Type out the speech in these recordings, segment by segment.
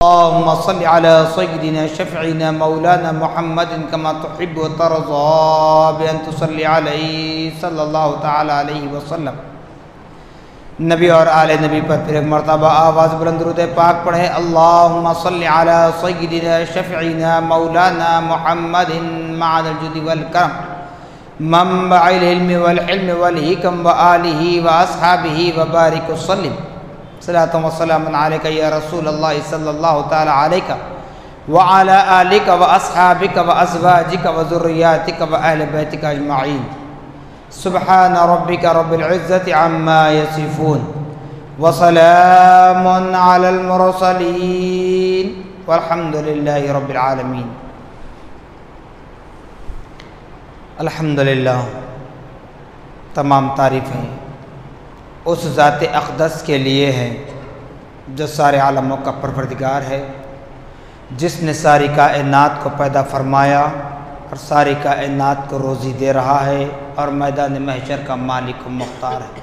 اللهم صل على سيدنا شفيعنا مولانا محمد كما تحب وترضى بأن تصلي عليه صلی اللہ تعالی علیہ وسلم۔ نبی اور آل نبی پر پھر ایک مرتبہ آواز بلند درود پاک پڑھیں۔ اللهم صل على سيدنا شفيعنا مولانا محمد معدن الجود والکرم منبع العلم والحلم والحکم وآلہ واصحابہ وبارک وسلم۔ صلاۃ و سلام علیک یا رسول اللہ صلی اللہ تعالی علیک وعلی آلک واصحابک وازواجک وذریاتک واہل بیتک اجمعین۔ سبحان ربک رب العزة عما یصفون وسلام علی المرسلین والحمد للہ رب العالمین۔ الحمدللہ، تمام تعریفیں اس ذات اقدس کے لیے ہے جو سارے عالموں کا پروردگار ہے، جس نے ساری کائنات کو پیدا فرمایا اور ساری کائنات کو روزی دے رہا ہے اور میدان محشر کا مالک و مختار ہے۔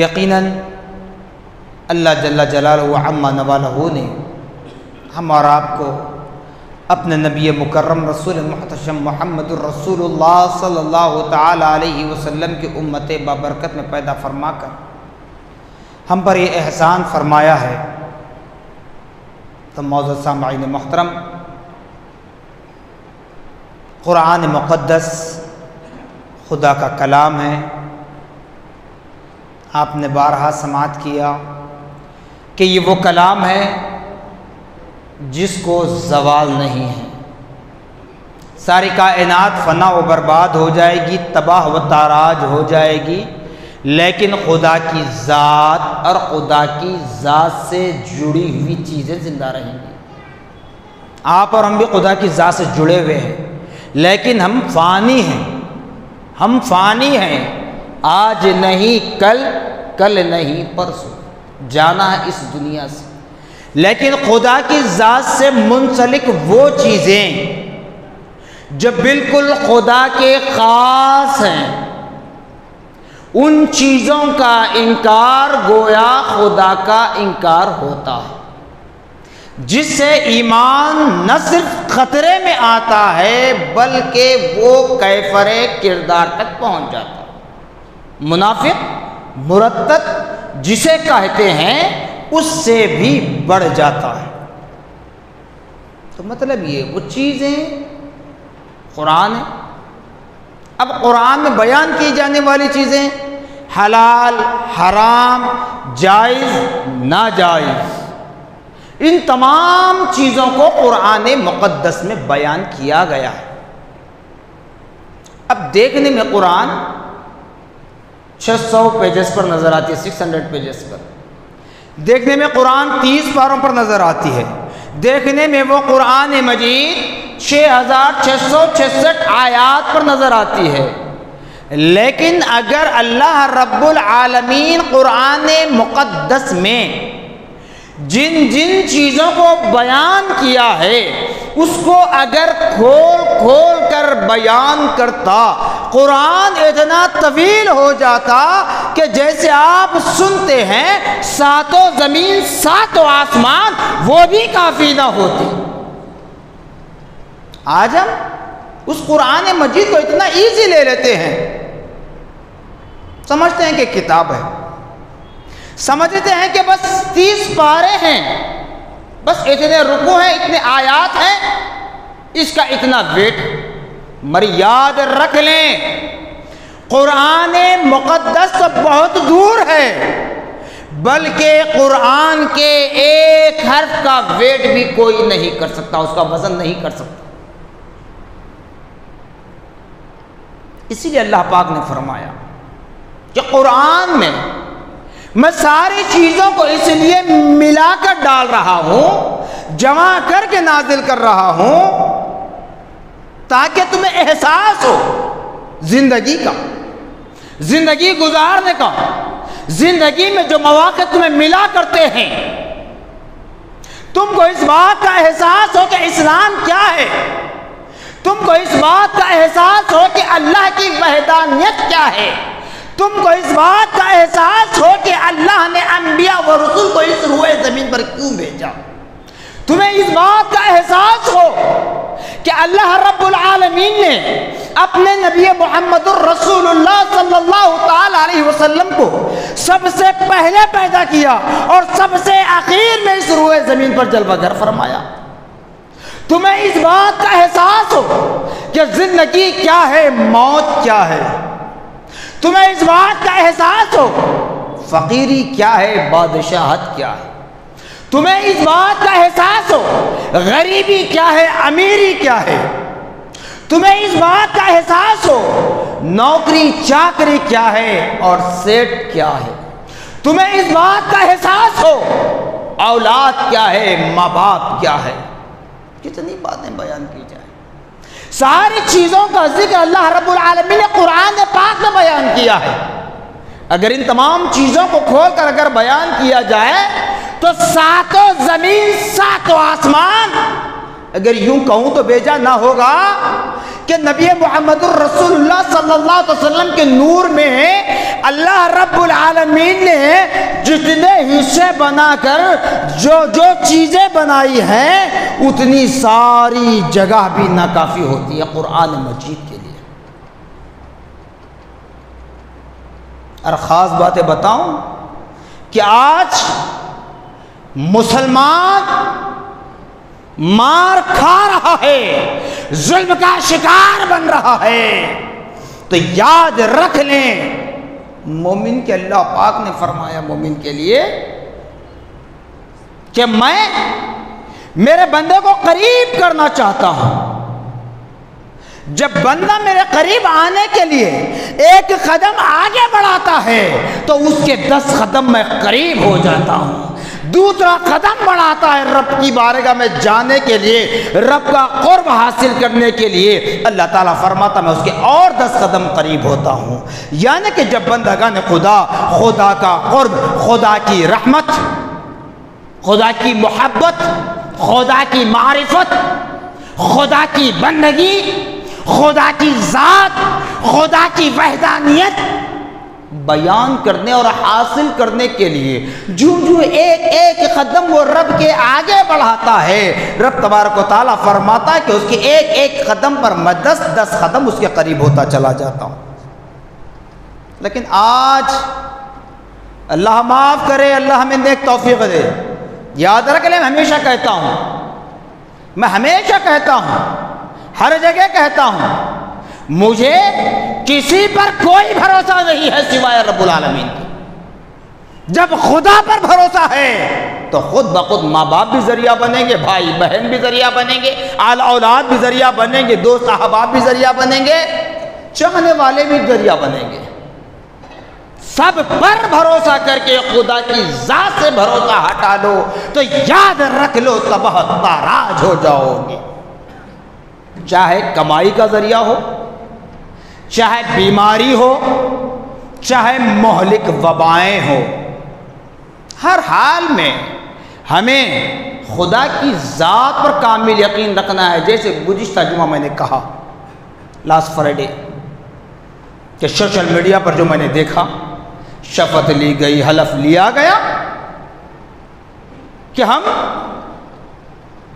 یقیناً اللہ جل جلالہ و عم نوالہ نے ہم اور آپ کو اپنے نبی مکرم رسول محتشم محمد الرسول اللہ صلی اللہ تعالی علیہ وسلم کی امت بابرکت میں پیدا فرما کر ہم پر یہ احسان فرمایا ہے۔ تو معزز سامعین محترم، قرآن مقدس خدا کا کلام ہے۔ آپ نے بارہا سماعت کیا کہ یہ وہ کلام ہے جس کو زوال نہیں ہے۔ ساری کائنات فنا و برباد ہو جائے گی، تباہ و تاراج ہو جائے گی، لیکن خدا کی ذات اور خدا کی ذات سے جڑی ہوئی چیزیں زندہ رہیں گی۔ آپ اور ہم بھی خدا کی ذات سے جڑے ہوئے ہیں، لیکن ہم فانی ہیں، ہم فانی ہیں۔ آج نہیں کل، کل نہیں پرسوں جانا ہے اس دنیا سے، لیکن خدا کی ذات سے منسلک وہ چیزیں جو بالکل خدا کے خاص ہیں، ان چیزوں کا انکار گویا خدا کا انکار ہوتا ہے، جس سے ایمان نہ صرف خطرے میں آتا ہے بلکہ وہ کیفر کردار تک پہنچ جاتا ہے۔ منافق، مرتد جسے کہتے ہیں، اس سے بھی بڑھ جاتا ہے۔ تو مطلب یہ وہ چیزیں قرآن ہے۔ اب قرآن میں بیان کی جانے والی چیزیں حلال، حرام، جائز، ناجائز، ان تمام چیزوں کو قرآن مقدس میں بیان کیا گیا ہے۔ اب دیکھنے میں قرآن 600 پیجز پر نظر آتی ہے، 600 پیجز پر۔ دیکھنے میں قرآن 30 پاروں پر نظر آتی ہے، دیکھنے میں وہ قرآن مجید 6666 آیات پر نظر آتی ہے، لیکن اگر اللہ رب العالمین قرآن مقدس میں جن جن چیزوں کو بیان کیا ہے اس کو اگر کھول کھول کر بیان کرتا، قرآن اتنا طویل ہو جاتا کہ جیسے آپ سنتے ہیں ساتوں زمین ساتوں آسمان وہ بھی کافی نہ ہوتی۔ آج ہم اس قرآن مجید کو اتنا ایزی لے لیتے ہیں، سمجھتے ہیں کہ کتاب ہے، سمجھتے ہیں کہ بس 30 پارے ہیں، بس اتنے رکوع ہیں، اتنے آیات ہیں، اس کا اتنا ویٹ۔ مگر یاد رکھ لیں قرآن مقدس تو بہت دور ہے، بلکہ قرآن کے ایک حرف کا ویٹ بھی کوئی نہیں کر سکتا، اس کا وزن نہیں کر سکتا۔ اسی لیے اللہ پاک نے فرمایا کہ قرآن میں ساری چیزوں کو اس لیے ملا کر ڈال رہا ہوں، جمع کر کے نازل کر رہا ہوں تاکہ تمہیں احساس ہو زندگی کا، زندگی گزارنے کا، زندگی میں جو مواقع تمہیں ملا کرتے ہیں، تم کو اس بات کا احساس ہو کہ اسلام کیا ہے، تم کو اس بات کا احساس ہو کہ اللہ کی وحدانیت کیا ہے، تم کو اس بات کا احساس ہو کہ اللہ نے انبیاء و رسول کو اس روئے زمین پر کیوں بھیجا، تمہیں اس بات کا احساس ہو کہ اللہ رب العالمین نے اپنے نبی محمد الرسول اللہ صلی اللہ تعالی علیہ وسلم کو سب سے پہلے پیدا کیا اور سب سے آخر میں اس روئے زمین پر جلوہ گر فرمایا۔ تمہیں اس بات کا احساس ہو کہ زندگی کیا ہے، موت کیا ہے، تمہیں اس بات کا احساس ہو فقیری کیا ہے، بادشاہت کیا ہے، تمہیں اس بات کا احساس ہو غریبی کیا ہے، امیری کیا ہے، تمہیں اس بات کا احساس ہو نوکری چاکری کیا ہے اور سیٹ کیا ہے، تمہیں اس بات کا احساس ہو اولاد کیا ہے، ماں باپ کیا ہے۔ کتنی باتیں بیان کی جائیں، ساری چیزوں کا ذکر اللہ رب العالمین نے قرآن پاک میں بیان کیا ہے۔ اگر ان تمام چیزوں کو کھول کر اگر بیان کیا جائے تو ساتوں زمین ساتوں آسمان اگر یوں کہوں تو بیجا نہ ہوگا کہ نبی محمد الرسول اللہ صلی اللہ علیہ وسلم کے نور میں اللہ رب العالمین نے جتنے حصے بنا کر جو چیزیں بنائی ہیں اتنی ساری جگہ بھی ناکافی ہوتی ہے قرآن مجید کے لیے۔ اور خاص باتیں بتاؤں کہ آج مسلمان مار کھا رہا ہے، ظلم کا شکار بن رہا ہے، تو یاد رکھ لیں مومن کے اللہ پاک نے فرمایا مومن کے لیے کہ میں میرے بندے کو قریب کرنا چاہتا ہوں، جب بندہ میرے قریب آنے کے لیے ایک قدم آگے بڑھاتا ہے تو اس کے 10 قدم میں قریب ہو جاتا ہوں، دوسرا قدم بڑھاتا ہے رب کی بارگاہ میں جانے کے لیے، رب کا قرب حاصل کرنے کے لیے، اللہ تعالیٰ فرماتا میں اس کے اور 10 قدم قریب ہوتا ہوں۔ یعنی کہ جب بندگان خدا کا قرب، خدا کی رحمت، خدا کی محبت، خدا کی معرفت، خدا کی بندگی، خدا کی ذات، خدا کی وحدانیت بیان کرنے اور حاصل کرنے کے لیے جو ایک ایک قدم وہ رب کے آگے بڑھاتا ہے، رب تبارک و تعالیٰ فرماتا ہے کہ اس کے ایک ایک قدم پر میں 10 قدم اس کے قریب ہوتا چلا جاتا ہوں۔ لیکن آج اللہ معاف کرے، اللہ ہمیں نیک توفیق دے، یاد رکھ لیں، میں ہمیشہ کہتا ہوں ہر جگہ کہتا ہوں مجھے کسی پر کوئی بھروسہ نہیں ہے سوائے رب العالمین کی۔ جب خدا پر بھروسہ ہے تو خود بخود ماں باپ بھی ذریعہ بنیں گے، بھائی بہن بھی ذریعہ بنیں گے، اولاد بھی ذریعہ بنیں گے، دوست احباب بھی ذریعہ بنیں گے، چاہنے والے بھی ذریعہ بنیں گے۔ سب پر بھروسہ کر کے خدا کی ذات سے بھروسہ ہٹا لو تو یاد رکھ لو تباہ تاراج ہو جاؤ گے۔ چاہے کمائی کا ذریعہ ہو، چاہے بیماری ہو، چاہے مہلک وبائیں ہو، ہر حال میں ہمیں خدا کی ذات پر کامل یقین رکھنا ہے۔ جیسے گزشتہ جمعہ میں نے کہا، لاسٹ فرائیڈے، کہ سوشل میڈیا پر جو میں نے دیکھا، شفقت لی گئی، حلف لیا گیا کہ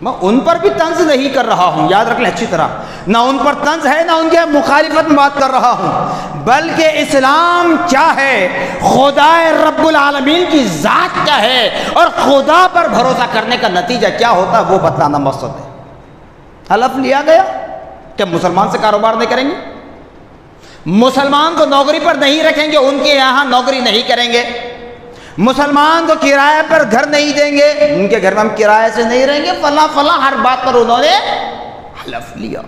میں ان پر بھی طنز نہیں کر رہا ہوں، یاد رکھ لیں اچھی طرح، نہ ان پر طنز ہے نہ ان کے مخالفت میں بات کر رہا ہوں، بلکہ اسلام کیا ہے، خدا رب العالمین کی ذات کیا ہے اور خدا پر بھروسہ کرنے کا نتیجہ کیا ہوتا ہے وہ بتلانا مقصد ہے۔ حلف لیا گیا کہ مسلمان سے کاروبار نہیں کریں گے، مسلمان کو نوکری پر نہیں رکھیں گے، ان کے یہاں نوکری نہیں کریں گے، مسلمان کو کرائے پر گھر نہیں دیں گے، ان کے گھر میں ہم کرائے سے نہیں رہیں گے، فلاں ہر بات پر انہوں نے حلف لیا۔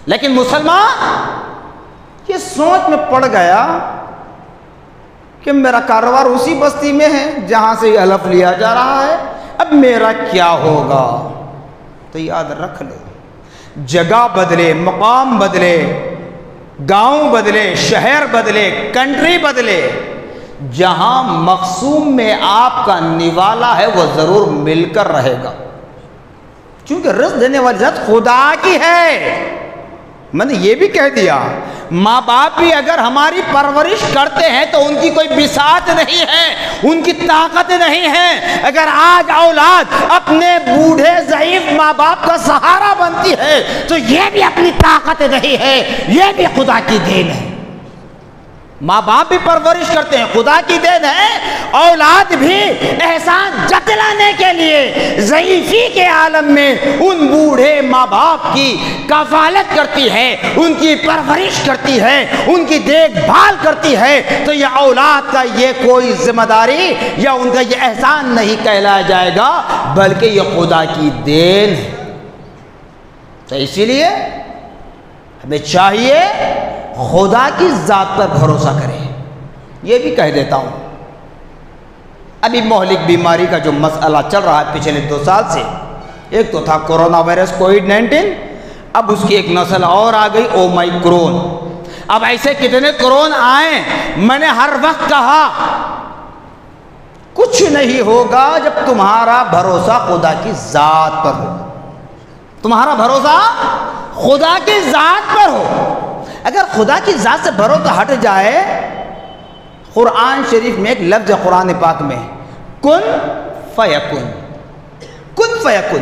لیکن مسلمان یہ سوچ میں پڑ گیا کہ میرا کاروبار اسی بستی میں ہے جہاں سے یہ حلف لیا جا رہا ہے، اب میرا کیا ہوگا؟ تو یاد رکھ لو، جگہ بدلے، مقام بدلے، گاؤں بدلے، شہر بدلے، کنٹری بدلے، جہاں مقصوم میں آپ کا نوالا ہے وہ ضرور مل کر رہے گا، کیونکہ رزق دینے والی ذات خدا کی ہے۔ میں نے یہ بھی کہہ دیا ماں باپ بھی اگر ہماری پرورش کرتے ہیں تو ان کی کوئی بساط نہیں ہے، ان کی طاقت نہیں ہے۔ اگر آج اولاد اپنے بوڑھے ضعیف ماں باپ کا سہارا بنتی ہے تو یہ بھی اپنی طاقت نہیں ہے، یہ بھی خدا کی دین ہے۔ ماں باپ بھی پرورش کرتے ہیں، خدا کی دین ہے۔ اولاد بھی احسان جتلانے کے لیے ضعیفی کے عالم میں ان بوڑھے ماں باپ کی کفالت کرتی ہے، ان کی پرورش کرتی ہے، ان کی دیکھ بھال کرتی ہے، تو یہ اولاد کا یہ کوئی ذمہ داری یا ان کا یہ احسان نہیں کہلایا جائے گا، بلکہ یہ خدا کی دین ہے۔ تو اسی لیے ہمیں چاہیے خدا کی ذات پر بھروسہ کریں۔ یہ بھی کہہ دیتا ہوں، ابھی مہلک بیماری کا جو مسئلہ چل رہا ہے پچھلے 2 سال سے، ایک تو تھا کورونا وائرس کووڈ-19، اب اس کی ایک نسل اور آ گئی اومائکرون۔ اب ایسے کتنے کرون آئیں، میں نے ہر وقت کہا کچھ نہیں ہوگا جب تمہارا بھروسہ خدا کی ذات پر ہو، تمہارا بھروسہ خدا کی ذات پر ہو۔ اگر خدا کی ذات سے بھروسہ ہٹ جائے، قرآن شریف میں ایک لفظ ہے قرآن پاک میں، کن فیکن، کن فیکن،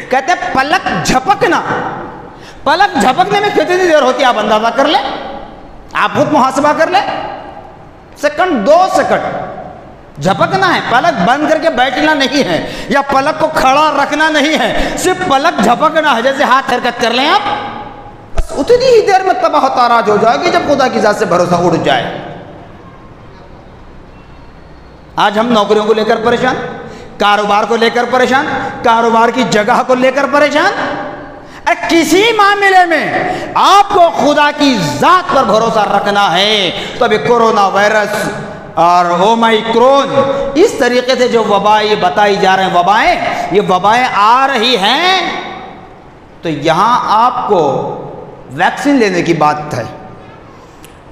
کہتے ہیں پلک جھپکنا۔ پلک جھپکنے میں کتنی دیر ہوتی ہے آپ اندازہ کر لیں، آپ خود محاسبہ کر لیں، سیکنڈ 2 سیکنڈ جھپکنا ہے، پلک بند کر کے بیٹھنا نہیں ہے، یا پلک کو کھڑا رکھنا نہیں ہے، صرف پلک جھپکنا ہے۔ جیسے ہاتھ حرکت کر لیں آپ، بس اتنی ہی دیر میں تباہ و تاراج ہو جائے گی جب خدا کی ذات سے بھروسہ اڑ جائے۔ آج ہم نوکریوں کو لے کر پریشان، کاروبار کو لے کر پریشان، کاروبار کی جگہ کو لے کر پریشان۔ کسی معاملے میں آپ کو خدا کی ذات پر بھروسہ رکھنا ہے تو ابھی کورونا وائرس اور اومائکرون اس طریقے سے جو وبائیں بتائی جا رہے ہیں، یہ وبائیں آ رہی ہیں، تو یہاں آپ کو ویکسین لینے کی بات ہے۔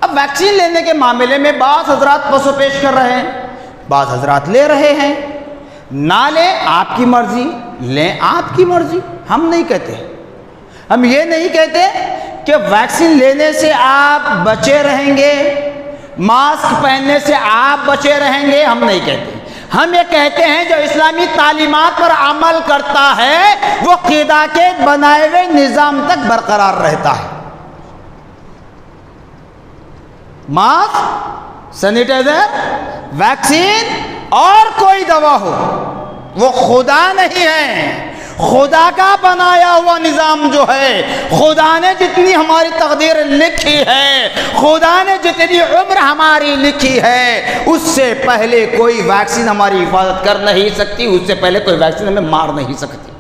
اب ویکسین لینے کے معاملے میں بعض حضرات پسو پیش کر رہے ہیں، بعض حضرات لے رہے ہیں۔ نہ لیں آپ کی مرضی، لیں آپ کی مرضی، ہم نہیں کہتے۔ ہم یہ نہیں کہتے کہ ویکسین لینے سے آپ بچے رہیں گے، ماسک پہننے سے آپ بچے رہیں گے، ہم نہیں کہتے۔ ہم یہ کہتے ہیں جو اسلامی تعلیمات پر عمل کرتا ہے وہ خدا کے بنائے ہوئے نظام تک برقرار رہتا ہے۔ ماسک، سینیٹائزر، ویکسین اور کوئی دوا ہو، وہ خدا نہیں ہے۔ خدا کا بنایا ہوا نظام جو ہے، خدا نے جتنی ہماری تقدیر لکھی ہے، خدا نے جتنی عمر ہماری لکھی ہے، اس سے پہلے کوئی ویکسین ہماری حفاظت کر نہیں سکتی، اس سے پہلے کوئی ویکسین ہمیں مار نہیں سکتی۔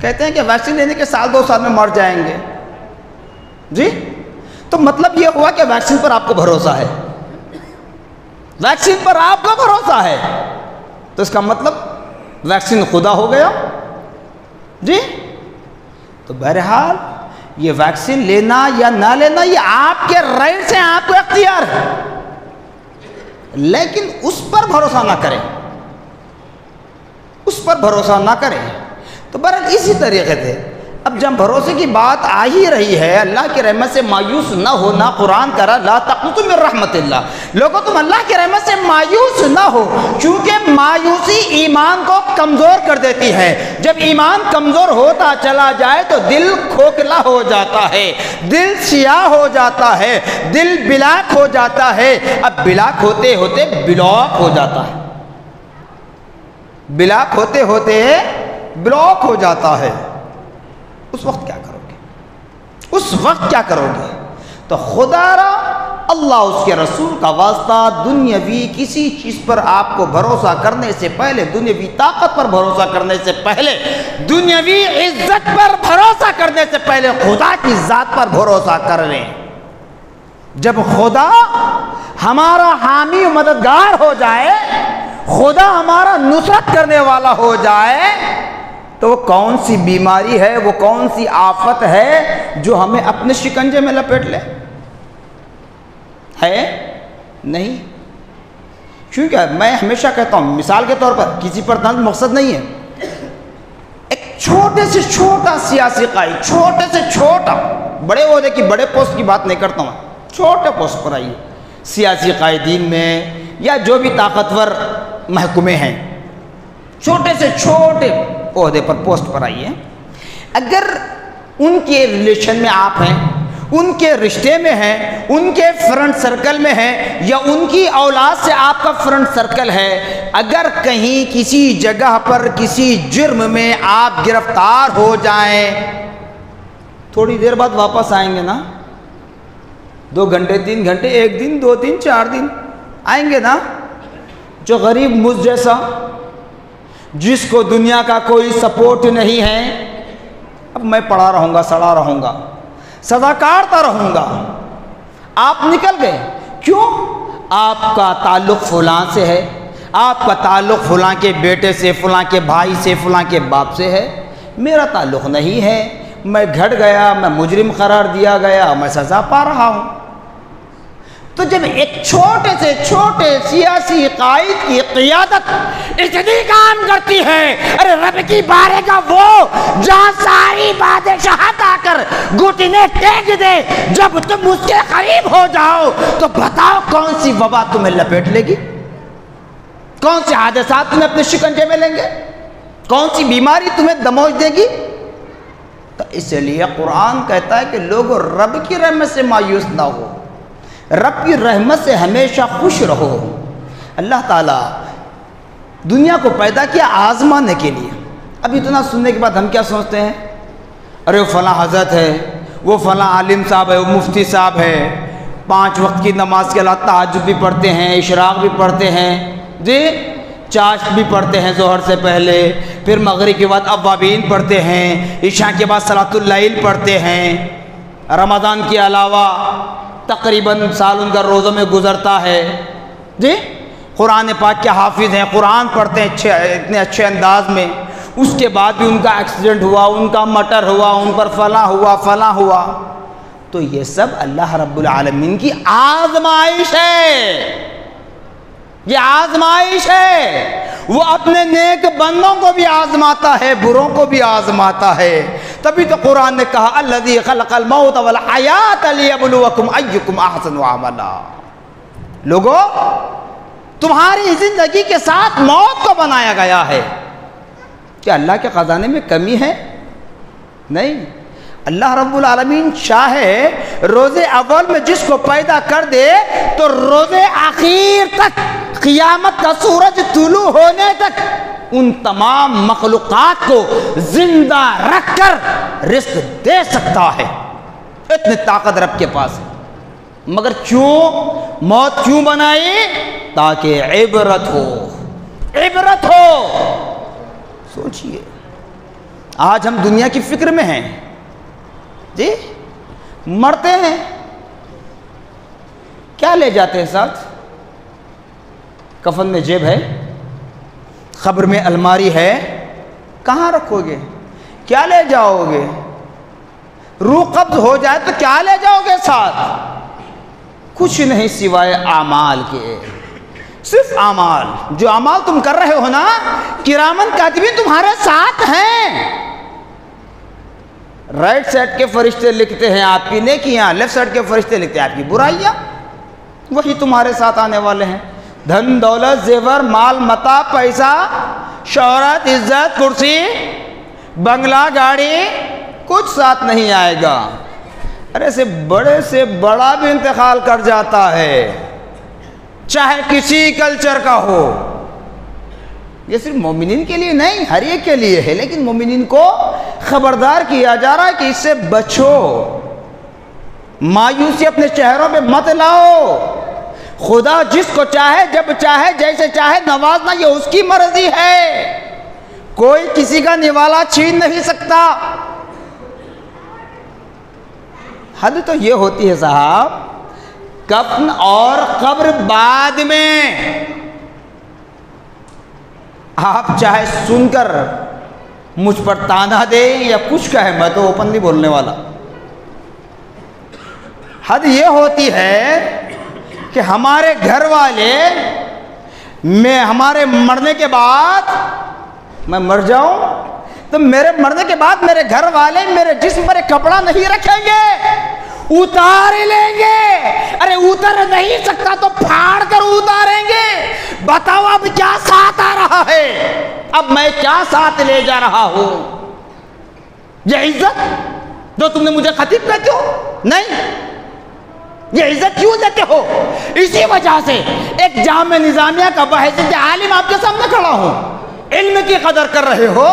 کہتے ہیں کہ ویکسین لینے کے 1-2 سال میں مر جائیں گے، جی تو مطلب یہ ہوا کہ ویکسین پر آپ کو بھروسہ ہے، ویکسین پر آپ کو بھروسہ ہے، تو اس کا مطلب ویکسین خدا ہو گیا، جی تو بہرحال یہ ویکسین لینا یا نہ لینا یہ آپ کے رائٹ سے، آپ کو اختیار ہے، لیکن اس پر بھروسہ نہ کریں، اس پر بھروسہ نہ کریں۔ تو بہرحال اسی طریقے سے اب جب بھروسے کی بات آ ہی رہی ہے، اللہ کی رحمت سے مایوس نہ ہونا، قرآن کرا لا تقنطوا من رحمت اللہ، لوگوں تم اللہ کی رحمت سے مایوس نہ ہو، کیونکہ مایوسی ایمان کو کمزور کر دیتی ہے۔ جب ایمان کمزور ہوتا چلا جائے تو دل کھوکھلا ہو جاتا ہے، دل سیاہ ہو جاتا ہے، دل بلاک ہو جاتا ہے۔ اب بلاک ہوتے ہوتے بلاک ہو جاتا ہے، بلاک ہوتے ہوتے بلاک ہو جاتا ہے، اس وقت کیا کرو گے؟ اس وقت کیا کرو گے؟ تو خدا را اللہ اس کے رسول کا واسطہ دنیاوی کسی چیز پر آپ کو بھروسہ کرنے سے پہلے، دنیاوی طاقت پر بھروسہ کرنے سے پہلے، دنیاوی عزت پر بھروسہ کرنے سے پہلے خدا کی ذات پر بھروسہ کر لیں۔ جب خدا ہمارا حامی و مددگار ہو جائے، خدا ہمارا نصرت کرنے والا ہو جائے، تو وہ کون سی بیماری ہے، وہ کون سی آفت ہے جو ہمیں اپنے شکنجے میں لپیٹ لے؟ ہے نہیں۔ کیونکہ میں ہمیشہ کہتا ہوں، مثال کے طور پر کسی پر طنز مقصد نہیں ہے، ایک چھوٹے سے چھوٹا سیاسی قائد، چھوٹے سے چھوٹا بڑے عہدے کی بڑے پوسٹ کی بات نہیں کرتا ہوں، چھوٹے پوسٹ پر آئیے، سیاسی قائدین میں یا جو بھی طاقتور محکمے ہیں، چھوٹے سے چھوٹے عہدے پر پوسٹ پر آئیے، اگر ان کے ریلیشن میں آپ ہیں، ان کے رشتے میں ہیں، ان کے فرنٹ سرکل میں ہیں، یا ان کی اولاد سے آپ کا فرنٹ سرکل ہے، اگر کہیں کسی جگہ پر کسی جرم میں آپ گرفتار ہو جائیں، تھوڑی دیر بعد واپس آئیں گے نا؟ 2 گھنٹے 3 گھنٹے، 1 دن 2 دن 4 دن آئیں گے نا؟ جو غریب مجھ جیسا، جس کو دنیا کا کوئی سپورٹ نہیں ہے، اب میں پڑا رہوں گا، سڑا رہوں گا، سزا کاٹتا رہوں گا، آپ نکل گئے، کیوں؟ آپ کا تعلق فلاں سے ہے، آپ کا تعلق فلاں کے بیٹے سے، فلاں کے بھائی سے، فلاں کے باپ سے ہے، میرا تعلق نہیں ہے، میں گھٹ گیا، میں مجرم قرار دیا گیا، میں سزا پا رہا ہوں۔ تو جب ایک چھوٹے سے چھوٹے سیاسی قائد کی قیادت اتنی کام کرتی ہے، ارے رب کی بارگاہ وہ جہاں ساری بادشاہت آ کر گھٹنے ٹیک دے، جب تم اس کے قریب ہو جاؤ تو بتاؤ کون سی وبا تمہیں لپیٹ لے گی؟ کون سے حادثات تمہیں اپنے شکنجے میں لیں گے؟ کون سی بیماری تمہیں دموج دے گی؟ تو اس لیے قرآن کہتا ہے کہ لوگوں رب کی رحمت سے مایوس نہ ہو، رب کی رحمت سے ہمیشہ خوش رہو۔ اللہ تعالیٰ دنیا کو پیدا کیا آزمانے کے لیے۔ اب اتنا سننے کے بعد ہم کیا سوچتے ہیں؟ ارے وہ فلاں حضرت ہے، وہ فلاں عالم صاحب ہے، وہ مفتی صاحب ہے، 5 وقت کی نماز کے علاوہ تہجد بھی پڑھتے ہیں، اشراق بھی پڑھتے ہیں، جی چاشت بھی پڑھتے ہیں ظہر سے پہلے، پھر مغرب کے بعد اوابین پڑھتے ہیں، عشاء کے بعد صلاۃ اللیل پڑھتے ہیں، رمضان کے علاوہ تقریباً سال ان کا روزوں میں گزرتا ہے، جی قرآن پاک کے حافظ ہیں، قرآن پڑھتے ہیں اتنے اچھے انداز میں، اس کے بعد بھی ان کا ایکسیڈنٹ ہوا، ان کا مٹر ہوا، ان پر فلاں ہوا فلاں ہوا۔ تو یہ سب اللہ رب العالمین کی آزمائش ہے، یہ آزمائش ہے، وہ اپنے نیک بندوں کو بھی آزماتا ہے، بروں کو بھی آزماتا ہے۔ تبھی تو قرآن نے کہا الذی خلق الموت والحیات لیبلوکم ایکم احسن عملا۔ لوگوں تمہاری زندگی کے ساتھ موت کو بنایا گیا ہے۔ کیا اللہ کے خزانے میں کمی ہے؟ نہیں، اللہ رب العالمین چاہے روز اول میں جس کو پیدا کر دے تو روز آخر تک، قیامت کا سورج طلوع ہونے تک ان تمام مخلوقات کو زندہ رکھ کر رزق دے سکتا ہے، اتنی طاقت رب کے پاس ہے۔ مگر کیوں موت کیوں بنائی؟ تاکہ عبرت ہو، عبرت ہو۔ سوچئے آج ہم دنیا کی فکر میں ہیں، جی مرتے ہیں، کیا لے جاتے ہیں ساتھ؟ کفن میں جیب ہے، قبر میں الماری ہے، کہاں رکھو گے؟ کیا لے جاؤ گے؟ روح قبض ہو جائے تو کیا لے جاؤ گے ساتھ؟ کچھ نہیں سوائے اعمال کے، صرف اعمال۔ جو اعمال تم کر رہے ہو نا، کرامن کاتبین تمہارے ساتھ ہیں۔ رائٹ سائڈ کے فرشتے لکھتے ہیں آپ کی نیکیاں، لیفٹ سائڈ کے فرشتے لکھتے ہیں آپ کی برائیاں، وہی تمہارے ساتھ آنے والے ہیں۔ دھن دولت زیور مال متاع پیسہ شہرت عزت کرسی بنگلہ گاڑی کچھ ساتھ نہیں آئے گا۔ ارے سے بڑا بھی انتقال کر جاتا ہے، چاہے کسی کلچر کا ہو۔ یہ صرف مومنین کے لیے نہیں، ہر ایک کے لیے ہے، لیکن مومنین کو خبردار کیا جا رہا ہے کہ اس سے بچو، مایوسی اپنے چہروں پہ مت لاؤ۔ خدا جس کو چاہے جب چاہے جیسے چاہے نوازنا، یہ اس کی مرضی ہے، کوئی کسی کا نوالا چھین نہیں سکتا۔ حد تو یہ ہوتی ہے صاحب، کفن اور قبر بعد میں۔ آپ چاہے سن کر مجھ پر تانا دیں یا کچھ کہے، میں تو اوپنلی بولنے والا۔ حد یہ ہوتی ہے کہ ہمارے گھر والے ہمارے مرنے کے بعد میں مر جاؤں، تو میرے مرنے کے بعد میرے گھر والے میرے جسم پر ایک کپڑا نہیں رکھیں گے، اتار لیں گے۔ ارے اتر نہیں سکتا تو پھاڑ کر اتاریں گے۔ بتاؤ اب کیا ساتھ آ رہا ہے، اب میں کیا ساتھ لے جا رہا ہوں؟ یہ عزت جو تم نے مجھے خطیب کہتے ہو؟ نہیں، یہ عزت کیوں دیتے ہو؟ اسی وجہ سے ایک جامعہ نظامیہ کا بحیثیت عالم آپ کے سامنے کھڑا ہوں، علم کی قدر کر رہے ہو،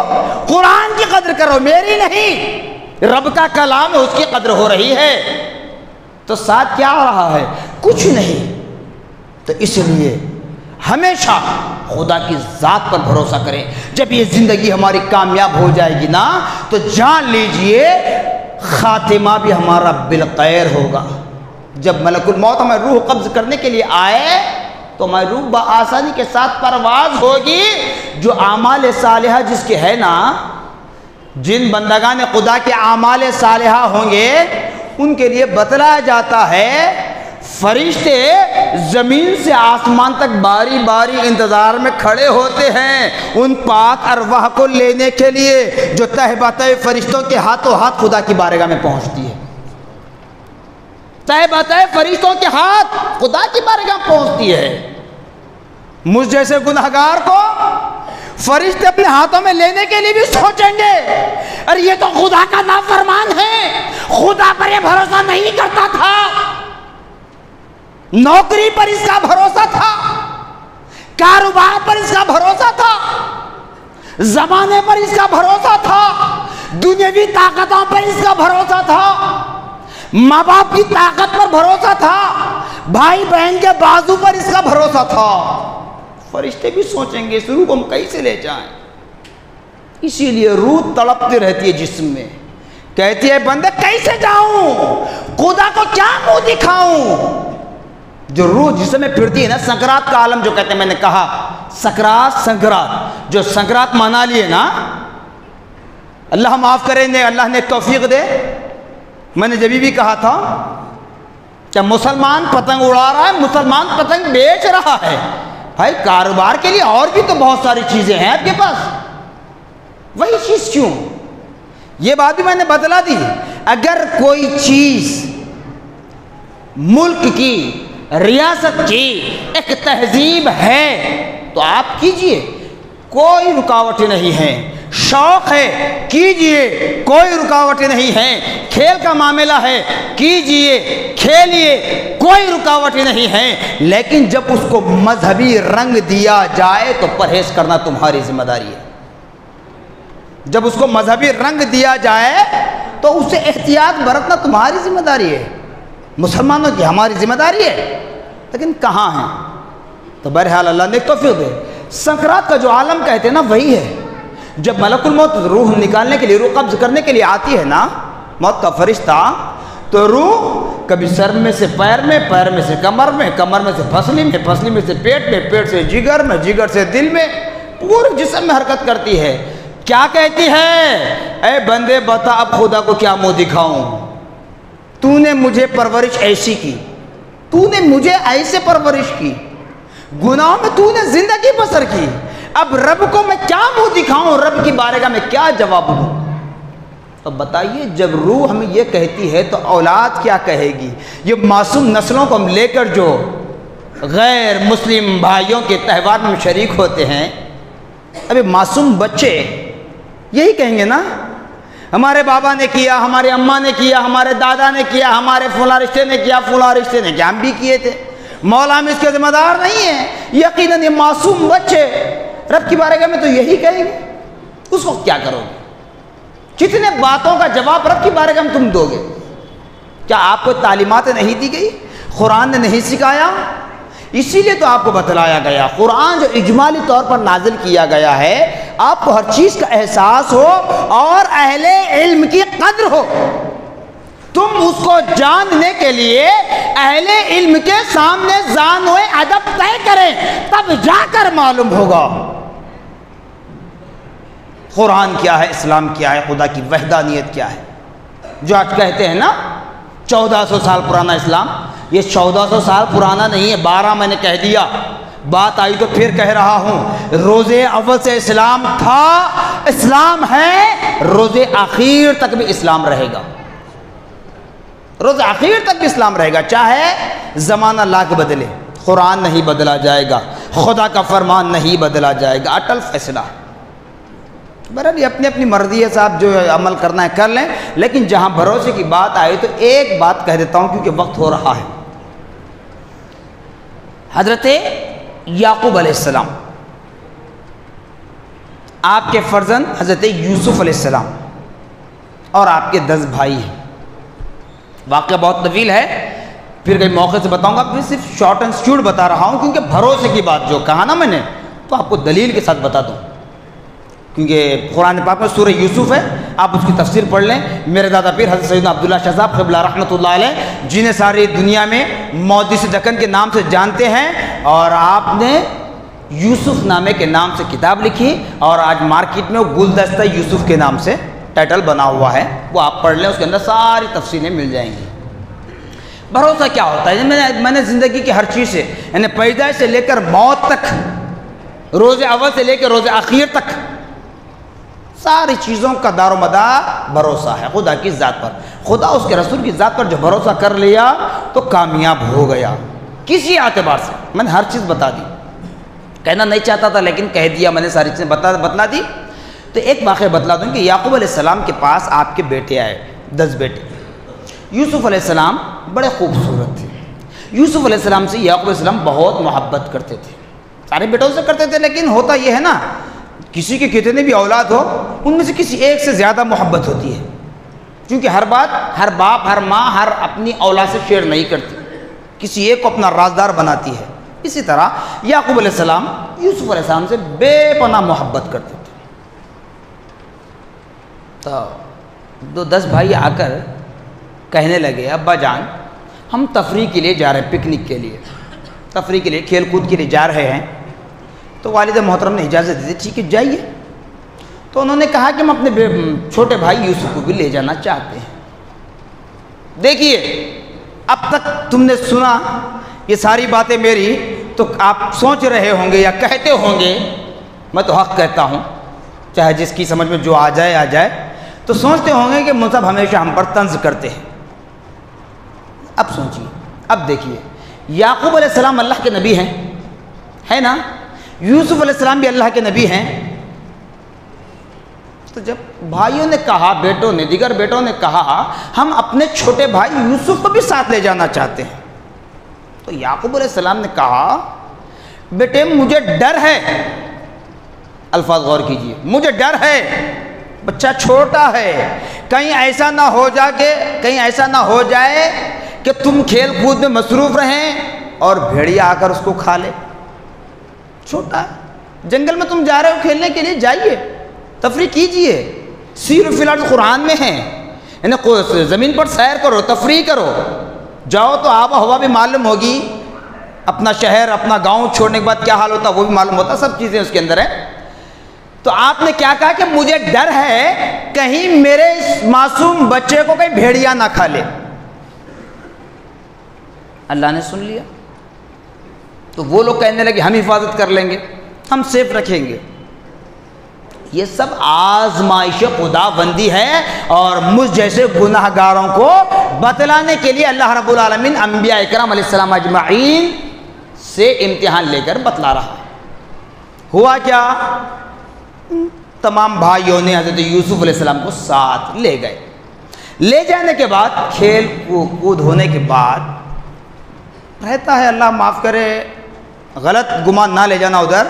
قرآن کی قدر کرو، میری نہیں، رب کا کلام ہے، اس کی قدر ہو رہی ہے۔ تو ساتھ کیا آ رہا ہے؟ کچھ نہیں۔ تو اس لیے ہمیشہ خدا کی ذات پر بھروسہ کریں۔ جب یہ زندگی ہماری کامیاب ہو جائے گی نا تو جان لیجئے خاتمہ بھی ہمارا بالخیر ہوگا۔ جب ملک الموت ہمیں روح قبض کرنے کے لیے آئے تو ہماری روح بآسانی کے ساتھ پرواز ہوگی۔ جو اعمال صالحہ جس کے ہے نا، جن بندگان خدا کے اعمال صالحہ ہوں گے ان کے لیے بتلایا جاتا ہے فرشتے زمین سے آسمان تک باری باری انتظار میں کھڑے ہوتے ہیں ان پاک ارواح کو لینے کے لیے جو تہ بتہ فرشتوں کے ہاتھوں ہاتھ خدا کی بارگاہ میں پہنچتی ہے۔ تہ بتہ فرشتوں کے ہاتھ خدا کی بارگاہ میں پہنچتی ہے۔ مجھ جیسے گنہگار کو فرشتے اپنے ہاتھوں میں لینے کے لیے بھی سوچیں گے، ارے یہ تو خدا کا نافرمان ہے، خدا پر یہ بھروسہ نہیں کرتا تھا، نوکری پر اس کا بھروسہ تھا، کاروبار پر اس کا بھروسہ تھا، زمانے پر اس کا بھروسہ تھا، دنیاوی طاقتوں پر اس کا بھروسہ تھا، ماں باپ کی طاقت پر بھروسہ تھا، بھائی بہن کے بازو پر اس کا بھروسہ تھا۔ فرشتے بھی سوچیں گے اس روح کو ہم کیسے لے جائیں۔ اسی لیے روح تڑپتی رہتی ہے جسم میں، کہتی ہے بندے کیسے جاؤں، خدا کو کیا منہ دکھاؤں۔ جو روح جسم میں پھرتی ہے نا، سکرات کا عالم جو کہتے ہیں، میں نے کہا سکرات جو سکرات منا لیے نا، اللہ معاف کریں دے، اللہ نے توفیق دے۔ میں نے جبھی بھی کہا تھا کہ مسلمان پتنگ اڑا رہا ہے، مسلمان پتنگ بیچ رہا ہے، بھائی کاروبار کے لیے اور بھی تو بہت ساری چیزیں ہیں آپ کے پاس، وہی چیز کیوں؟ یہ بات بھی میں نے بتلا دی۔ اگر کوئی چیز ملک کی، ریاست کی ایک تہذیب ہے تو آپ کیجئے، کوئی رکاوٹ نہیں ہے، شوق ہے کیجئے، کوئی رکاوٹ نہیں ہے، کھیل کا معاملہ ہے کیجئے، کھیلیے، کوئی رکاوٹ نہیں ہے، لیکن جب اس کو مذہبی رنگ دیا جائے تو پرہیز کرنا تمہاری ذمہ داری ہے۔ جب اس کو مذہبی رنگ دیا جائے تو اسے احتیاط برتنا تمہاری ذمہ داری ہے، مسلمانوں کی ہماری ذمہ داری ہے، لیکن کہاں ہیں؟ تو بہرحال اللہ نے توفیق دے۔ سکرات کا جو عالم کہتے ہیں نا وہی ہے، جب ملک الموت روح نکالنے کے لیے، روح قبض کرنے کے لیے آتی ہے نا موت کا فرشتہ، تو روح کبھی سر میں سے پیر میں، پیر میں سے کمر میں، کمر میں سے پھسلی میں، پھسلی میں سے پیٹ میں، پیٹ سے جگر میں، جگر سے دل میں، پورے جسم میں حرکت کرتی ہے۔ کیا کہتی ہے؟ اے بندے بتا اب خدا کو کیا منہ دکھاؤں، تو نے مجھے پرورش ایسی کی، تو نے مجھے ایسے پرورش کی، گناہوں میں تو نے زندگی بسر کی، اب رب کو میں کیا منہ دکھاؤں، رب کی بارگاہ میں کیا جواب دوں؟ تو بتائیے جب روح ہمیں یہ کہتی ہے تو اولاد کیا کہے گی؟ یہ معصوم نسلوں کو ہم لے کر جو غیر مسلم بھائیوں کے تہوار میں شریک ہوتے ہیں، ابھی معصوم بچے یہی کہیں گے نا، ہمارے بابا نے کیا، ہمارے اماں نے کیا، ہمارے دادا نے کیا، ہمارے فلاں رشتے نے کیا، فلاں رشتے نے کیا، ہم بھی کیے تھے، مولا ہم اس کے ذمہ دار نہیں ہیں۔ یقیناً یہ معصوم بچے رب کی بارگاہ میں تو یہی کہیں گے، اس وقت کیا کرو گے؟ کتنے باتوں کا جواب رب کی بارگاہ میں تم دو گے؟ کیا آپ کو تعلیمات نہیں دی گئی؟ قرآن نے نہیں سکھایا؟ اسی لیے تو آپ کو بتلایا گیا، قرآن جو اجمالی طور پر نازل کیا گیا ہے، آپ کو ہر چیز کا احساس ہو اور اہل علم کی قدر ہو، تم اس کو جاننے کے لیے اہل علم کے سامنے زان و ادب طے کریں، تب جا کر معلوم ہوگا قرآن کیا ہے، اسلام کیا ہے، خدا کی وحدانیت کیا ہے۔ جو آج کہتے ہیں نا 1400 سال پرانا اسلام، یہ 1400 سال پرانا نہیں ہے، 12 میں نے کہہ دیا، بات آئی تو پھر کہہ رہا ہوں، روز اول سے اسلام تھا، اسلام ہے روز آخر تک بھی اسلام رہے گا، روز آخر تک بھی اسلام رہے گا، چاہے زمانہ لاکھ بدلے، قرآن نہیں بدلا جائے گا، خدا کا فرمان نہیں بدلا جائے گا، اٹل فیصلہ ہے۔ بہرحال یہ اپنی اپنی مرضی ہے صاحب، جو عمل کرنا ہے کر لیں، لیکن جہاں بھروسے کی بات آئی تو ایک بات کہہ دیتا ہوں کیونکہ وقت ہو رہا ہے۔ حضرت یعقوب علیہ السلام، آپ کے فرزند حضرت یوسف علیہ السلام، اور آپ کے 10 بھائی ہیں۔ واقعہ بہت طویل ہے، پھر کئی موقع سے بتاؤں گا، میں صرف شارٹ اینڈ سویٹ بتا رہا ہوں کیونکہ بھروسے کی بات جو کہا نا میں نے تو آپ کو دلیل کے ساتھ بتا دوں، کیونکہ قرآن پاک میں سورہ یوسف ہے، آپ اس کی تفسیر پڑھ لیں۔ میرے دادا پیر حضرت سیدنا عبداللہ شاہ صاحب قبلہ رحمۃ اللہ علیہ، جنہیں ساری دنیا میں محدث دکن کے نام سے جانتے ہیں، اور آپ نے یوسف نامے کے نام سے کتاب لکھی، اور آج مارکیٹ میں وہ گلدستہ یوسف کے نام سے ٹائٹل بنا ہوا ہے، وہ آپ پڑھ لیں، اس کے اندر ساری تفصیلیں مل جائیں گی۔ بھروسہ کیا ہوتا ہے؟ میں نے زندگی کی ہر چیز سے، یعنی پیدائش سے لے کر موت تک، روز اول سے لے کر روز آخر تک، ساری چیزوں کا دار و مدار بھروسہ ہے خدا کی ذات پر۔ خدا اس کے رسول کی ذات پر جو بھروسہ کر لیا تو کامیاب ہو گیا کسی اعتبار سے۔ میں نے ہر چیز بتا دی، کہنا نہیں چاہتا تھا لیکن کہہ دیا میں نے، ساری چیزیں بتلا دی۔ تو ایک واقعہ بتلا دوں کہ یعقوب علیہ السلام کے پاس آپ کے بیٹے آئے، 10 بیٹے۔ یوسف علیہ السلام بڑے خوبصورت تھے، یوسف علیہ السلام سے یعقوب علیہ السلام بہت محبت کرتے تھے، سارے بیٹوں سے کرتے تھے، لیکن ہوتا یہ ہے نا، کسی کے کتنے بھی اولاد ہو ان میں سے کسی ایک سے زیادہ محبت ہوتی ہے، کیونکہ ہر بات ہر باپ ہر ماں ہر اپنی اولاد سے شیئر نہیں کرتی، کسی ایک کو اپنا رازدار بناتی ہے۔ اسی طرح یعقوب علیہ السلام یوسف علیہ السلام سے بے پناہ محبت کرتے تھے۔ تو 10 بھائی آ کر کہنے لگے، ابا جان ہم تفریح کے لیے جا رہے ہیں، پکنک کے لیے، تفریح کے لیے، کھیل کود کے لیے جا رہے ہیں۔ تو والد محترم نے اجازت دی، ٹھیک ہے جائیے۔ تو انہوں نے کہا کہ ہم اپنے چھوٹے بھائی یوسف کو بھی لے جانا چاہتے ہیں۔ دیکھیے اب تک تم نے سنا یہ ساری باتیں میری، تو آپ سوچ رہے ہوں گے یا کہتے ہوں گے، میں تو حق کہتا ہوں، چاہے جس کی سمجھ میں جو آ جائے، تو سوچتے ہوں گے کہ مصعب ہمیشہ ہم پر طنز کرتے ہیں۔ اب سوچیے، اب دیکھیے، یعقوب علیہ السلام اللہ کے نبی ہیں، ہے نا، یوسف علیہ السلام بھی اللہ کے نبی ہیں۔ تو جب بھائیوں نے کہا، بیٹوں نے، دیگر بیٹوں نے کہا ہم اپنے چھوٹے بھائی یوسف کو بھی ساتھ لے جانا چاہتے ہیں، تو یعقوب علیہ السلام نے کہا بیٹے مجھے ڈر ہے، الفاظ غور کیجئے، مجھے ڈر ہے، بچہ چھوٹا ہے، کہیں ایسا نہ ہو جائے کہ تم کھیل کود میں مصروف رہیں اور بھیڑیا آ کر اس کو کھا لے، چھوٹا ہے، جنگل میں تم جا رہے ہو کھیلنے کے لیے، جائیے تفریح کیجئے، سیر فی الارض قرآن میں ہے، یعنی زمین پر سیر کرو، تفریح کرو، جاؤ تو آب و ہوا بھی معلوم ہوگی، اپنا شہر اپنا گاؤں چھوڑنے کے بعد کیا حال ہوتا وہ بھی معلوم ہوتا، سب چیزیں اس کے اندر ہیں۔ تو آپ نے کیا کہا کہ مجھے ڈر ہے کہیں میرے اس معصوم بچے کو کہیں بھیڑیا نہ کھا لے۔ اللہ نے سن لیا، تو وہ لوگ کہنے لگے ہم حفاظت کر لیں گے، ہم سیف رکھیں گے۔ یہ سب آزمائش خدا بندی ہے، اور مجھ جیسے گناہ گاروں کو بتلانے کے لیے اللہ رب العالمین انبیاء اکرام علیہ السلام اجمعین سے امتحان لے کر بتلا رہا ہے۔ ہوا کیا، تمام بھائیوں نے حضرت یوسف علیہ السلام کو ساتھ لے گئے، لے جانے کے بعد کھیل کود ہونے کے بعد رہتا ہے، اللہ معاف کرے غلط گمان نہ لے جانا ادھر،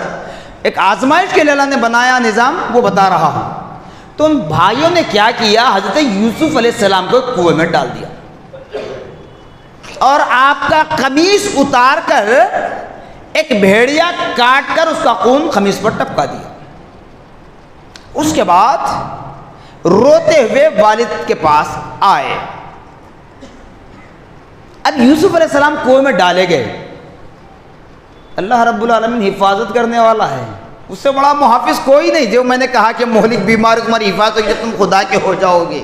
ایک آزمائش کے لیے اللہ نے بنایا نظام، وہ بتا رہا ہوں۔ تو ان بھائیوں نے کیا کیا، حضرت یوسف علیہ السلام کو کنویں میں ڈال دیا، اور آپ کا قمیص اتار کر ایک بھیڑیا کاٹ کر اس کا خون قمیص پر ٹپکا دیا۔ اس کے بعد روتے ہوئے والد کے پاس آئے۔ اب یوسف علیہ السلام کنویں میں ڈالے گئے، اللہ رب العالمین حفاظت کرنے والا ہے، اس سے بڑا محافظ کوئی نہیں۔ جو میں نے کہا کہ مہلک بیمار تمہاری حفاظت ہوگی جب تم خدا کے ہو جاؤ گے،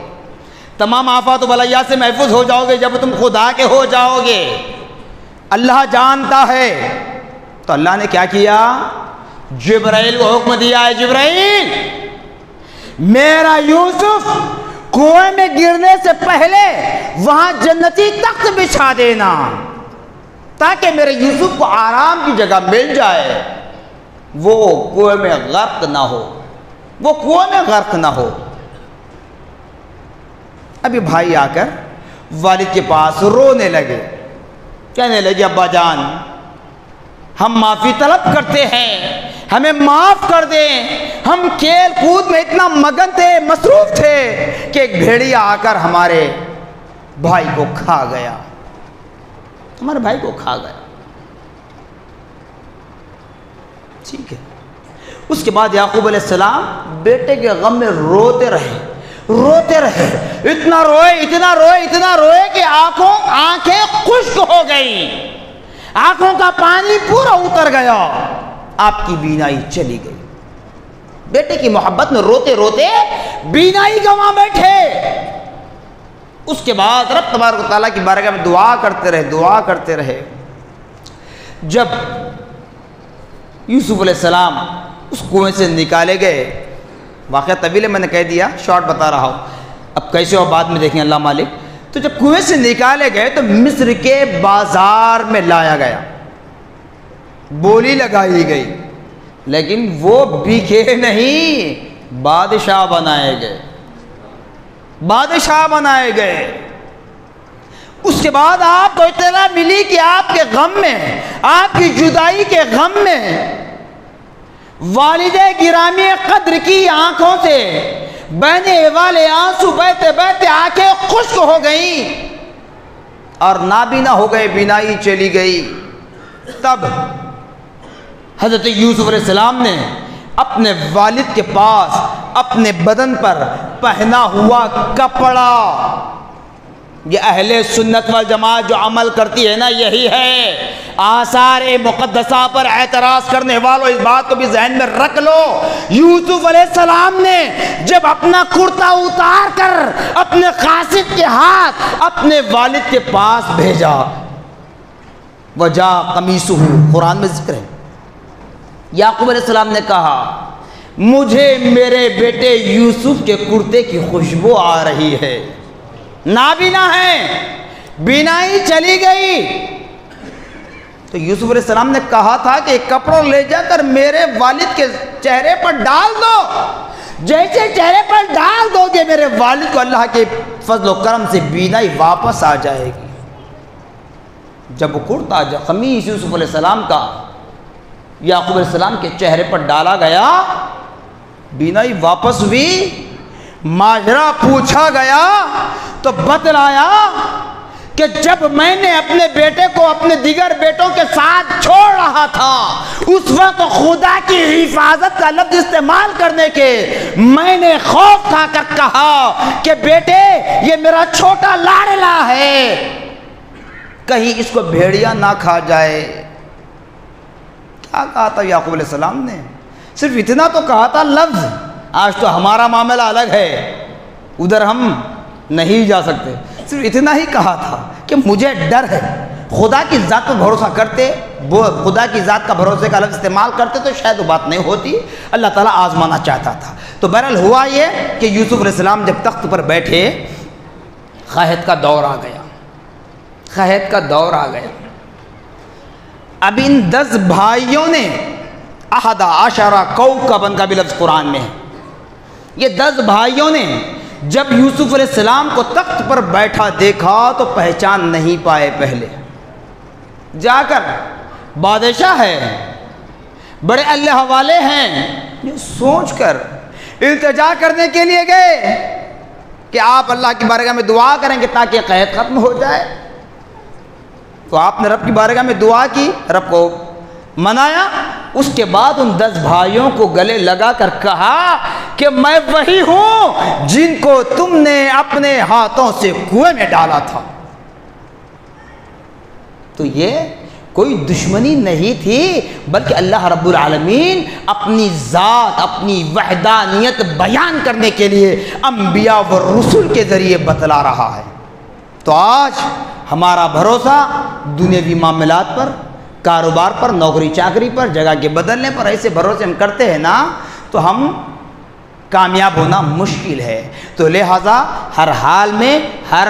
تمام آفات و بلایات سے محفوظ ہو جاؤ گے جب تم خدا کے ہو جاؤ گے، اللہ جانتا ہے۔ تو اللہ نے کیا کیا، جبرائیل کو حکم دیا ہے، جبرائیل میرا یوسف کنویں میں گرنے سے پہلے وہاں جنتی تخت بچھا دینا تاکہ میرے یوسف کو آرام کی جگہ مل جائے، وہ کنویں میں غرق نہ ہو، وہ کنویں میں غرق نہ ہو۔ ابھی بھائی آ کر والد کے پاس رونے لگے، کہنے لگے ابا جان ہم معافی طلب کرتے ہیں، ہمیں معاف کر دیں، ہم کھیل کود میں اتنا مگن تھے، مصروف تھے کہ ایک بھیڑیا آ کر ہمارے بھائی کو کھا گیا، ہمارے بھائی کو کھا گیا۔ ٹھیک ہے، اس کے بعد یعقوب علیہ السلام بیٹے کے غم میں روتے رہے، اتنا روئے کہ آنکھیں خشک ہو گئی، آنکھوں کا پانی پورا اتر گیا، آپ کی بینائی چلی گئی۔ بیٹے کی محبت میں روتے روتے بینائی گنوا بیٹھے۔ اس کے بعد رب تبارک و تعالیٰ کی بارگاہ میں دعا کرتے رہے۔ جب یوسف علیہ السلام اس کنویں سے نکالے گئے، واقعہ طویل ہے، میں نے کہہ دیا، شارٹ بتا رہا ہوں، اب کیسے ہو بعد میں دیکھیں اللہ مالک۔ تو جب کنویں سے نکالے گئے تو مصر کے بازار میں لایا گیا، بولی لگائی گئی، لیکن وہ بکے نہیں، بادشاہ بنائے گئے۔ اس کے بعد آپ کو اطلاع ملی کہ آپ کے غم میں، آپ کی جدائی کے غم میں والد گرامی قدر کی آنکھوں سے بہنے والے آنسو بہتے بہتے آنکھیں خشک ہو گئیں اور نابینا ہو گئے، بینائی چلی گئی۔ تب حضرت یوسف علیہ السلام نے اپنے والد کے پاس اپنے بدن پر پہنا ہوا کپڑا، یہ اہل سنت والجماعت جو عمل کرتی ہے نا، یہی ہے۔ آثار مقدسہ پر اعتراض کرنے والوں اس بات کو بھی ذہن میں رکھ لو، یوسف علیہ السلام نے جب اپنا کرتا اتار کر اپنے قاصد کے ہاتھ اپنے والد کے پاس بھیجا، وَجَاءَ قَمِيصُهُ، قرآن میں ذکر ہے، یعقوب علیہ السلام نے کہا مجھے میرے بیٹے یوسف کے کرتے کی خوشبو آ رہی ہے، نابینا ہے، بینائی چلی گئی۔ تو یوسف علیہ السلام نے کہا تھا کہ ایک کپڑا لے جا کر میرے والد کے چہرے پر ڈال دو، جیسے چہرے پر ڈال دو گے میرے والد کو اللہ کے فضل و کرم سے بینائی واپس آ جائے گی۔ جب وہ کرتا قمیص یوسف علیہ السلام کا یعقوب علیہ السلام کے چہرے پر ڈالا گیا، بینائی واپس ہوئی۔ ماجرا پوچھا گیا تو بتلایا کہ جب میں نے اپنے بیٹے کو اپنے دیگر بیٹوں کے ساتھ چھوڑ رہا تھا، اس وقت خدا کی حفاظت کا لفظ استعمال کرنے کے میں نے خوف کھا کر کہا کہ بیٹے یہ میرا چھوٹا لاڈلا ہے، کہیں اس کو بھیڑیا نہ کھا جائے۔ کیا کہا تھا یعقوب علیہ السلام نے؟ صرف اتنا تو کہا تھا لفظ، آج تو ہمارا معاملہ الگ ہے، ادھر ہم نہیں جا سکتے، صرف اتنا ہی کہا تھا کہ مجھے ڈر ہے۔ خدا کی ذات پر بھروسہ کرتے، خدا کی ذات کا بھروسے کا لفظ استعمال کرتے تو شاید وہ بات نہیں ہوتی، اللہ تعالیٰ آزمانا چاہتا تھا۔ تو بہرحال ہوا یہ کہ یوسف علیہ السلام جب تخت پر بیٹھے، قحط کا دور آ گیا، اب ان 10 بھائیوں نے 11 کوكبا کا بھی لفظ قرآن میں ہے، یہ 10 بھائیوں نے جب یوسف علیہ السلام کو تخت پر بیٹھا دیکھا تو پہچان نہیں پائے۔ پہلے جا کر بادشاہ ہے، بڑے اللہ والے ہیں، یہ سوچ کر التجا کرنے کے لیے گئے کہ آپ اللہ کی بارگاہ میں دعا کریں گے تاکہ قحط ختم ہو جائے۔ تو آپ نے رب کی بارگاہ میں دعا کی، رب کو منایا، اس کے بعد ان 10 بھائیوں کو گلے لگا کر کہا کہ میں وہی ہوں جن کو تم نے اپنے ہاتھوں سے کنویں میں ڈالا تھا۔ تو یہ کوئی دشمنی نہیں تھی، بلکہ اللہ رب العالمین اپنی ذات، اپنی وحدانیت بیان کرنے کے لیے انبیاء و رسول کے ذریعے بتلا رہا ہے۔ تو آج ہمارا بھروسہ دنیاوی معاملات پر، کاروبار پر، نوکری چاکری پر، جگہ کے بدلنے پر، ایسے بھروسے ہم کرتے ہیں نا، تو ہم کامیاب ہونا مشکل ہے۔ تو لہٰذا ہر حال میں، ہر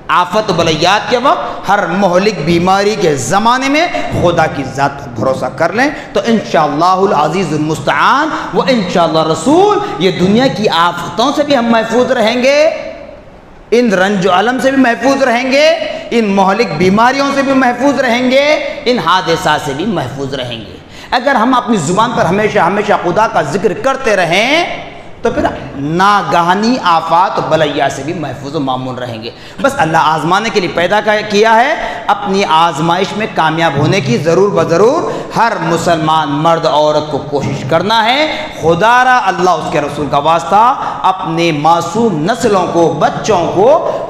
آفت و بلیات کے وقت، ہر مہلک بیماری کے زمانے میں خدا کی ذات پر بھروسہ کر لیں تو انشاءاللہ العزیز المستعان و انشاءاللہ رسول یہ دنیا کی آفتوں سے بھی ہم محفوظ رہیں گے، ان رنج و علم سے بھی محفوظ رہیں گے، ان مہلک بیماریوں سے بھی محفوظ رہیں گے، ان حادثات سے بھی محفوظ رہیں گے۔ اگر ہم اپنی زبان پر ہمیشہ ہمیشہ خدا کا ذکر کرتے رہیں تو پھر ناگہانی آفات و بلیات سے بھی محفوظ و معمول رہیں گے۔ بس اللہ آزمانے کے لیے پیدا کیا ہے، اپنی آزمائش میں کامیاب ہونے کی ضرور بضرور ہر مسلمان مرد عورت کو کوشش کرنا ہے۔ خدا را اللہ اس کے رسول کا واسطہ اپنے معصوم نسلوں کو، بچوں کو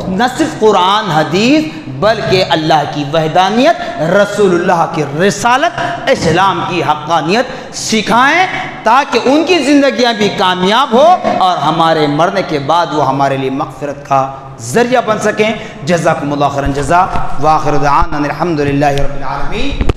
نہ صرف قرآن حدیث بلکہ اللہ کی وحدانیت، رسول اللہ کی رسالت، اسلام کی حقانیت سکھائیں تاکہ ان کی زندگیاں بھی کامیاب ہو اور ہمارے مرنے کے بعد وہ ہمارے لیے مغفرت کا ذریعہ بن سکیں۔ جزاکم اللہ خیرا جزا، وآخر دعوانا الحمدللہ رب العالمین۔